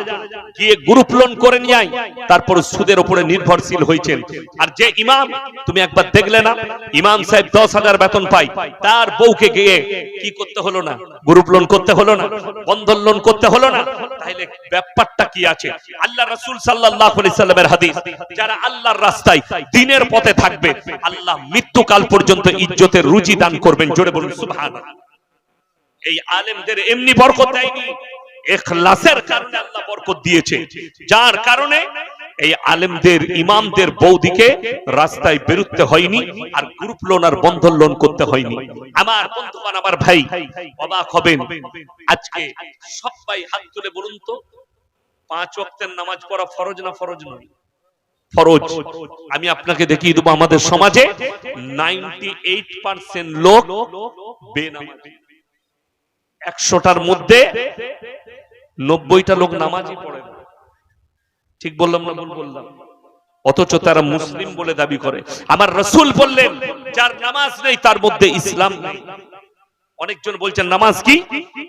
গিয়ে গ্রুপ লোন করে নিয়ে আয়, তারপর সুদের উপরে নির্ভরশীল হয়েছেন। আর যে ইমাম, তুমি একবার দেখলে না, ইমাম সাহেব 10,000 বেতন পায়, তার বউকে গিয়ে কি করতে হলো না? গ্রুপ লোন করতে হলো না? বন্ধন লোন করতে হলো না? তাহলে ব্যাপারটা কি আছে? আল্লাহ রাসূল সাল্লাল্লাহু আলাইহি সাল্লামের হাদিস, যারা আল্লাহর রাস্তায় দ্বীনের পথে থাকবে, আল্লাহ মৃত্যুকাল পর্যন্ত ইজ্জতের রুজি দান করবেন। জোরে বলুন সুবহানাল্লাহ। এই আলেমদের এমনি বরকত দেয়নি, ইখলাসের কারণে আল্লাহ বরকত দিয়েছে, যার কারণে এই আলেমদের ইমামদের বৌদিকে রাস্তায় বেরুতে হয়নি, আর গ্রুপ লোন আর বন্ধন লোন করতে হয়নি। আমার বন্ধুগণ, আমার ভাই, অবাক হবেন, আজকে সবাই হাত তুলে বলুন তো, 5 ওয়াক্তের নামাজ পড়া ফরজ না ফরজ নয়? ফরজ। আমি আপনাকে দেখিয়ে দেবো আমাদের সমাজে 98% লোক বেনামাজি। 100টার মধ্যে 90টা লোক নামাজই পড়ে না। ঠিক বললাম না ভুল বললাম? অথচ তারা মুসলিম বলে দাবি করে। আমার রাসূল বললেন, যার নামাজ নেই তার মধ্যে ইসলাম নেই। অনেকজন বলছেন নামাজ কি?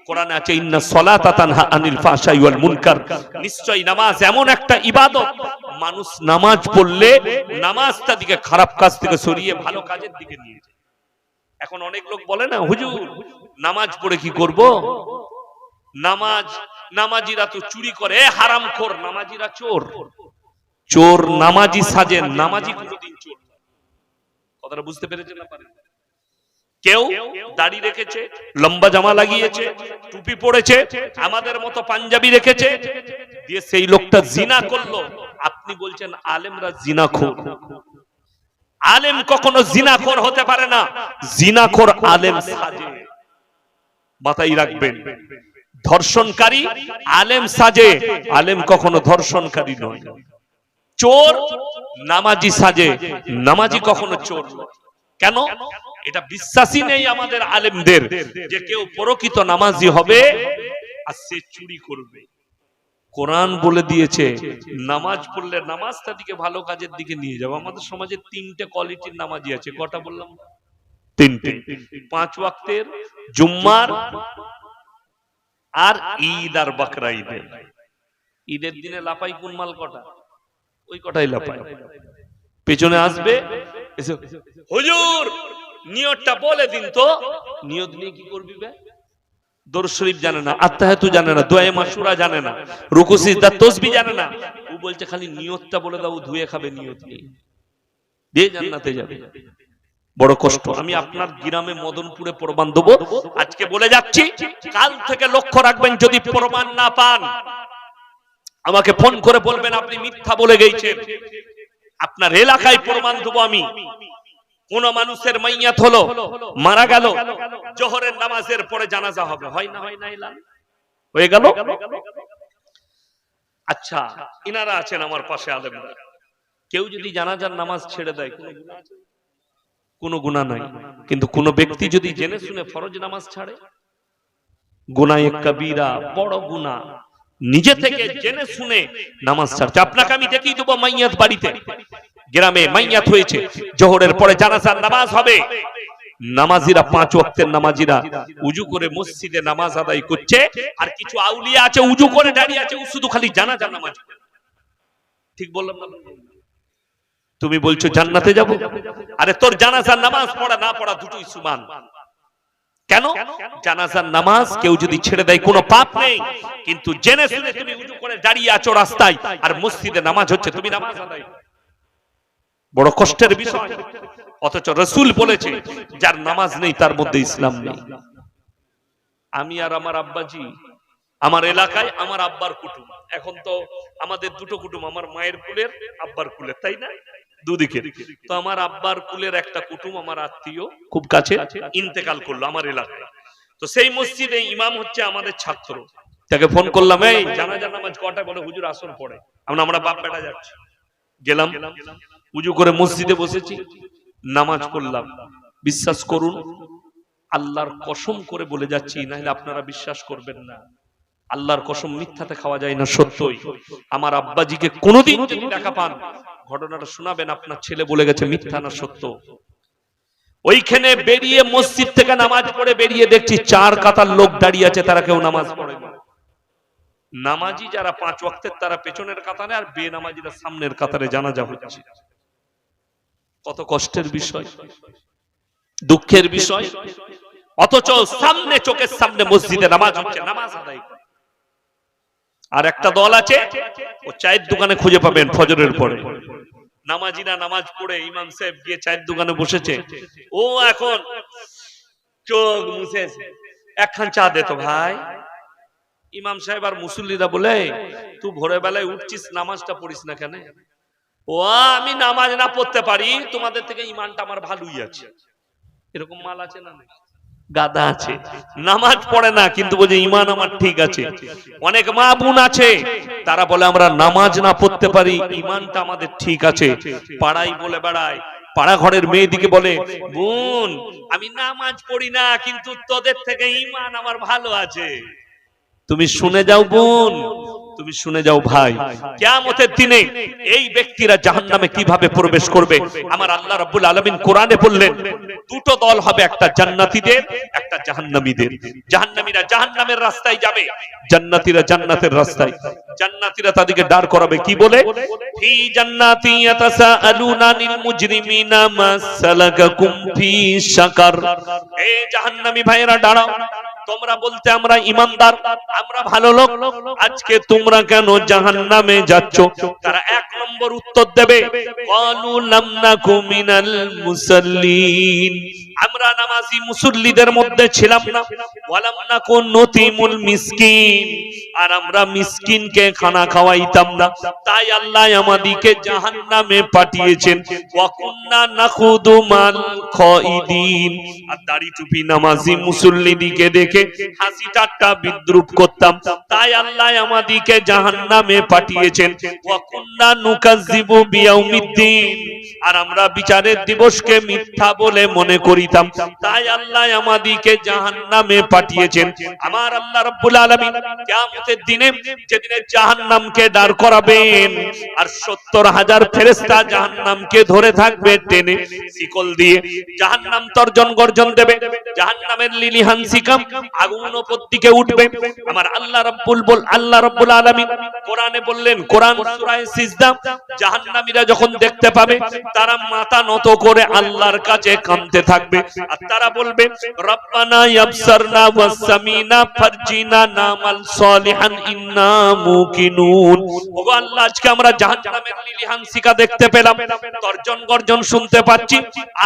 কোরআনে আছে ইন্নাস সালাতা তানহা আনিল ফাহশাই ওয়াল মুনকার। নিশ্চয়ই নামাজ এমন একটা ইবাদত, মানুষ নামাজ পড়লে নামাজটা দিকে খারাপ কাজ থেকে সরিয়ে ভালো কাজের দিকে নিয়ে যায়। এখন অনেক লোক বলে না, হুজুর নামাজ পড়ে কি করব? নামাজিরা তো চুরি করে, হারামখোর নামাজিরা চোর। চোর নামাজি সাজেন, নামাজি কোনদিন চোর। কথাটা বুঝতে পেরেছেন না? পারেন? কেউ দাড়ি রেখেছে, লম্বা জামা লাগিয়েছে, টুপি পড়েছে, আমাদের মতো পাঞ্জাবি রেখেছে, দিয়ে সেই লোকটা জিনা করলো, আপনি বলছেন আলেমরা জিনাখোর। আলেম কখনো জিনাখোর হতে পারে না, জিনাখোর আলেম সাজে। মাথায় রাখবেন, ধর্ষণকারী আলেম সাজে, আলেম কখনো ধর্ষণকারী নয়। চোর নামাজি সাজে, নামাজি কখনো চোর নয়। কেন? এটা বিশ্বাসই নেই আমাদের আলেমদের যে কেউ প্রকৃত নামাজি হবে আর সে চুরি করবে। কোরআন বলে দিয়েছে নামাজ পড়লে নামাজটা দিকে ভালো কাজের দিকে নিয়ে যাবো। আমাদের সমাজে 3টে কোয়ালিটির নামাজি আছে। কটা বললাম? 3টে। 5 ওয়াক্তের, জুম্মার, আর ঈদ আর বকরা ঈদের। ঈদের দিনে লাপাই কোন মাল কটা? ওই কটাই লাপাই। পেছনে আসবে, হুজুর নিয়তটা বলে দিন তো। নিয়ত নিয়ে কি করবি বে? দরুদ শরীফ জানে না, আত্তাহিয়াতু জানে না, দোয়া মাশুরা জানে না, রুকু সিজদা তাসবিহ জানে না। ও বলছে খালি নিয়তটা বলে দাও, ধুয়ে খাবে নিয়ত নিয়ে, দিয়ে জান্নাতে যাবে। বড় কষ্ট। আমি আপনার গ্রামে মদনপুরে প্রমাণ দেবো, আজকে বলে যাচ্ছি, কাল থেকে লক্ষ্য রাখবেন, যদি প্রমাণ না পান আমাকে ফোন করে বলবেন আপনি মিথ্যা বলে গেছেন। আপনার এলাকায় প্রমাণ দেবো আমি। কোন মানুষের মাইয়াত হলো, মারা গেল, জোহরের নামাজের পরে জানাজা হবে, হয় না? হয় না? এলান হয়ে গেল। আচ্ছা, ইনারা আছেন আমার পাশে আলেমরা, কেউ যদি জানাজার নামাজ ছেড়ে দেয় কোনো গুনাহ আছে? কোনো গুনাহ নাই। কিন্তু কোন ব্যক্তি যদি জেনে শুনে ফরজ নামাজ ছাড়ে, গুনাহে কবিরা, বড় গুনাহ, নিজে থেকে জেনে শুনে নামাজ ছাড়ছে। আপনাকে আমি দেখিয়ে দেবো, মাইয়াত বাড়িতে, গ্রামে মাইয়াত হয়েছে, জোহরের পরে জানাজার নামাজ হবে, নামাজিরা 5 ওয়াক্তের নামাজিরা উজু করে মসজিদে নামাজ আদায় করছে, আর কিছু আউলিয়া আছে উজু করে দাঁড়িয়ে আছে, ও শুধু খালি জানাজার নামাজ পড়ে। ঠিক বললাম না? তুমি বলছো জান্নাতে যাব, আরে তোর জানাজার নামাজ পড়া না পড়া দুটোই সমান। কেন? জানাজার নামাজ কেউ যদি ছেড়ে দেয় কোনো পাপ নেই, কিন্তু জেনে শুনে তুমি উজু করে দাঁড়িয়ে আছো রাস্তায়, আর মসজিদে নামাজ হচ্ছে, তুমি নামাজ আদায়, বড় কষ্টের বিষয়। অথচ রাসূল বলেছে যার নামাজ নেই তার মধ্যে ইসলাম নেই। আমি আর আমার আব্বাজি, আমার এলাকায় আমার আব্বার কুটুম, এখন তো আমাদের দুটো কুটুম, আমার মায়ের কুলের, আব্বার কুলের, তাই না? দুদিকে। তো আমার আব্বার কুলের একটা কুটুম, আমার আত্মীয় খুব কাছে, ইন্তেকাল করলো আমার এলাকায়। তো সেই মসজিদে ইমাম হচ্ছে আমাদের ছাত্র। তাকে ফোন করলাম, এই জানাজার নামাজ কটা? বলে হুজুর আসর পড়ে। আমরা বাপ বেটা যাচ্ছি। গেলাম, উজু করে মসজিদে বসেছি, নামাজ পড়লাম। বিশ্বাস করুন, আল্লাহর কসম করে বলে যাচ্ছি, নাহলে আপনারা বিশ্বাস করবেন না। আল্লাহর কসম মিথ্যাতে খাওয়া যায় না, সত্যই। আমার আব্বাজিকে কোনোদিন যদি দেখা পান, ঘটনাটা শোনাবেন, আপনার ছেলে বলে গেছে মিথ্যা না সত্য। ওইখানে বেরিয়ে মসজিদ থেকে নামাজ পড়ে বেরিয়ে দেখছি 4 কাতার লোক দাঁড়িয়ে আছে, তারা কেউ নামাজ পড়ে না। নামাজি যারা 5 ওয়াক্তের তারা পেছনের কাতারে, আর বেনামাজিরা সামনের কাতারে জানাজা হচ্ছে। কত কষ্টের বিষয়, দুঃখের বিষয়। অথচ সামনে, চোখের সামনে মসজিদে নামাজ হচ্ছে, নামাজ আদায় করে। আর একটা দল আছে, ও চায়ের দোকানে খুঁজে পাবেন ফজরের পরে নামাজিরা নামাজ পড়ে ইমাম সাহেব গিয়ে চায়ের দোকানে বসেছে, ও এখন চোখ মুছেছে, একখান চা দে তো ভাই। ইমাম সাহেব আর মুসল্লিরা বলে, তুই ভোরে বেলায় উঠছিস, নামাজটা পড়িস না কেন? ও আমি নামাজ না পড়তে পারি, তোমাদের থেকে ইমানটা আমার ভালোই আছে। এরকম মাল আছে না? গাদা আছে, নামাজ পড়ে না কিন্তু বলে ইমান আমার ঠিক আছে। অনেক মা বোন আছে, তারা বলে আমরা নামাজ না পড়তে পারি, ইমানটা আমাদের ঠিক আছে। পাড়াই বলে বেড়ায়, পাড়া ঘরের মেয়েদিকে বলে, বোন আমি নামাজ পড়ি না কিন্তু তোদের থেকে ইমান আমার ভালো আছে। তুমি শুনে যাও বোন, তুমি শুনে যাও ভাই, কিয়ামতের দিনে এই ব্যক্তিরা জাহান্নামে কিভাবে প্রবেশ করবে। আমার আল্লাহ রাব্বুল আলামিন কোরআনে বললেন, দুটো দল হবে, একটা জান্নাতীদের, একটা জাহান্নামীদের। জাহান্নামীরা জাহান্নামের রাস্তায় যাবে, জান্নাতীরা জান্নাতের রাস্তায়। জান্নাতীরা তাদেরকে দাঁড় করাবে কি বলে? ফি জান্নাতি ইয়াতাসাআলুনা আনিল মুজরিমিনা মা সালাকাকুম ফি সাকার। এই জাহান্নামী ভাইরা দাঁড়াও, তোমরা বলতে আমরা ইমানদার, আমরা ভালো লোক, আজকে তোমরা কেন জাহান্নামে যাচ্ছ? তারা এক নম্বর উত্তর দেবে, ক্বালু লাম নাকু মিনাল মুসাল্লিন, আমরা নামাজি মুসল্লিদের মধ্যে ছিলাম না। ওয়ালাম নাকু নুতিমুল মিসকিন, আর আমরা মিসকিনকে খানা খাওয়াইতাম না, তাই আল্লাহ আমাদেরকে জাহান্নামে পাঠিয়েছেন। ওয়া কুননা নাখুদু মাল খাইদিন, আর দাড়ি টুপি নামাজি মুসল্লিদিকে দেখে হাসি ঠাট্টা বিদ্রুপ করতাম, তাই আল্লাহ আমাদেরকে জাহান্নামে পাঠিয়েছেন। ওয়া কুননা নুকাজ্জিবু বিয়াউমিদ্দিন, আর আমরা বিচারের দিবসকে মিথ্যা বলে মনে করিতাম, তাই আল্লাহ আমাদেরকে জাহান্নামে পাঠিয়েছেন। আমার আল্লাহ রাব্বুল আলামিন কিয়ামতের দিনে, যেদিনে জাহান্নামকে দাঁড় করাবেন, আর 70,000 ফেরেশতা জাহান্নামকে ধরে থাকবে টেনে শিকল দিয়ে, জাহান্নাম তর্জন গর্জন দেবে, জাহান্নামের লিলিহান শিকাম আগুন উপর দিকে উঠবে। আমার আল্লাহ রাব্বুল আলামিন কোরআনে বললেন, কোরআন সূরা সিজদা, জাহান্নামীরা যখন দেখতে পাবে, তারা মাথা নত করে আল্লাহর কাছে কাঁদতে থাকবে, আর তারা বলবে, রব্বানা ইয়াবসারনা ওয়াসামিনা ফারজিনা নামাল সলিহান ইন্না মুকিনুন। ওগো আল্লাহ, আজকে আমরা জাহান্নামের লিলিহান শিকা দেখতে পেলাম, তর্জন গর্জন শুনতে পাচ্ছি,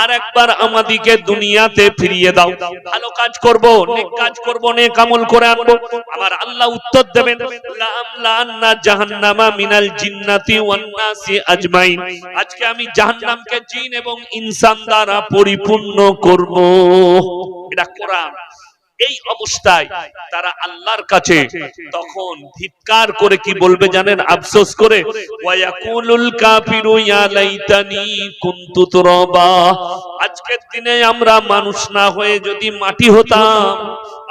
আর একবার আমাদেরকে দুনিয়াতে ফিরিয়ে দাও, ভালো কাজ করব, নেক কাজ করব, নেক আমল করে আনবো। আমার আল্লাহ উত্তর দেবেন, লাআমলান্না জাহান্নামা মিনাল জিন্নাতি ওয়ান নাসি আজমাইন, আজকে আমি জাহান্নামকে জিন এবং ইনসান দ্বারা পরিপূর্ণ করব। এটা কোরআন। এই অবস্থায় তারা আল্লাহর কাছে তখন ধিক্কার করে কি বলবে জানেন? আফসোস করে, ওয়ায়াকুলুল কাফিরু ইয়া লাইতানি কুনতু তুরাবা, আজকের দিনে আমরা মানুষ না হয়ে যদি মাটি হতাম,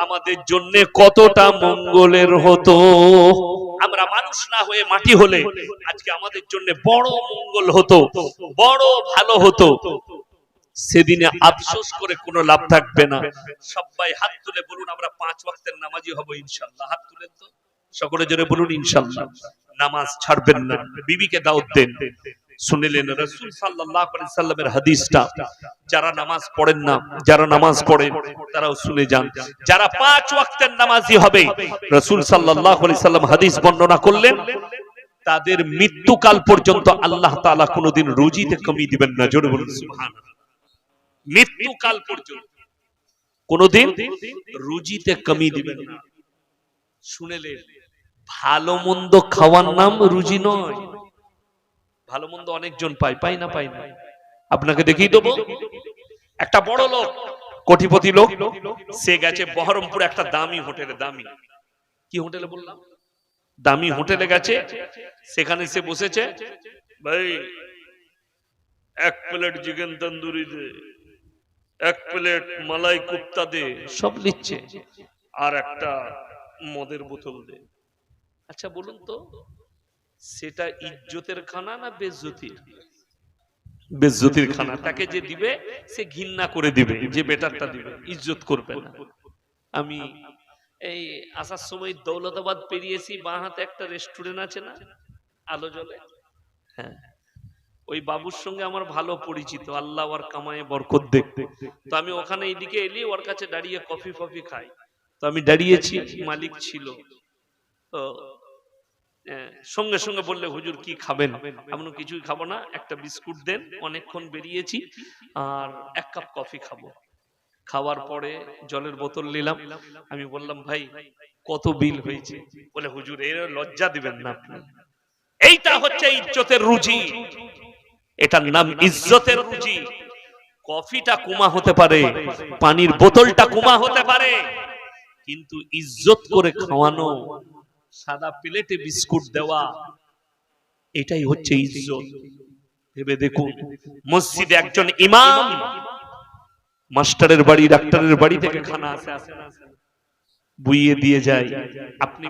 আমাদের জন্য কতটা মঙ্গলের হতো। আমরা মানুষ না হয়ে মাটি হলে আজকে আমাদের জন্য বড় মঙ্গল হতো, বড় ভালো হতো। সেদিনে আফসোস করে কোনো লাভ থাকবে না। সবাই হাত তুলে বলুন, আমরা 5 ওয়াক্তের নামাজি হব ইনশাআল্লাহ। হাত তুলেন তো, সকলে জোরে বলুন ইনশাআল্লাহ। নামাজ ছাড়বেন না, বিবিকে দাওয়াত দেন। শুনলেন রাসূল সাল্লাল্লাহু আলাইহি সাল্লামের হাদিসটা, যারা নামাজ পড়েন না, যারা নামাজ পড়েন তারাও শুনে যান। যারা 5 ওয়াক্তের নামাজি হবে, রাসূল সাল্লাল্লাহু আলাইহি সাল্লাম হাদিস বর্ণনা করলেন, তাদের মৃত্যুকাল পর্যন্ত আল্লাহ তাআলা কোনোদিন রুজিতে কমি দিবেন না। জোরে বলুন সুবহানাল্লাহ। মৃত্যুকাল পর্যন্ত কোনদিন রুজিতে কমি দিবেন না। শুনেলেন, ভালো মন্দ খাওয়ার নাম রুজি নয়। ভালো মন্দ অনেকজন পায়, পাই না? পাই না? আপনাকে দেখিয়ে দেবো, একটা বড় লোক, কোটিপতি লোক, সে গেছে বহরমপুর একটা দামি হোটেলে। দামি কি হোটেলে বললাম? দামি হোটেলে গেছে, সেখানে সে বসেছে, ভাই 1 প্লেট চিকেন তন্দুরি দে, 1 প্লেট মালাই কুপ্তা দে, সব নিচ্ছে, আর একটা মদের বোতল দে। আচ্ছা বলুন তো, সেটা ইজ্জতের খানা না বেজ্জতির? বেজ্জতির খানা। তাকে যে দিবে সে ঘৃণা করে দিবে, যে বেটারটা দিবে ইজ্জত করবে না। আমি এই আসার সময় দৌলতাবাদ পেরিয়েছি, বাঁ হাতে একটা রেস্টুরেন্ট আছে না, আলো জ্বলে, হ্যাঁ, ওই বাবুর সঙ্গে আমার ভালো পরিচিত, আল্লাহ ওর কামায়ে বরকত দেখ। তো আমি ওখানে এইদিকে এলি, ওর কাছে দাঁড়িয়ে কফি ফফি খাই। তো আমি দাঁড়িয়েছি, মালিক ছিল, তো সঙ্গে সঙ্গে বললে, হুজুর কি খাবেন? এমন কিছুই খাবো না, একটা বিস্কুট দেন, অনেকক্ষণ বেরিয়েছি, আর এক কাপ কফি খাবো। খাওয়ার পরে জলের বোতল নিলাম। আমি বললাম, ভাই কত বিল হয়েছে? বলে, হুজুর এর লজ্জা দিবেন না আপনি, এইটা হচ্ছে ইজ্জতের রুজি, এটার নাম ইজ্জতের রুজি। কফিটা কুমা হতে পারে, পানির বোতলটা কুমা হতে পারে, কিন্তু ইজ্জত করে খাওয়ানো, সাদা প্লেটে বিস্কুট দেওয়া, এটাই হচ্ছে ইজ্জত। ভেবে দেখুন, মসজিদে একজন ইমাম, মাস্টারের বাড়ি, ডাক্তারের বাড়ি থেকে খানা আসে, বুইয়ে দিয়ে যায়, আপনি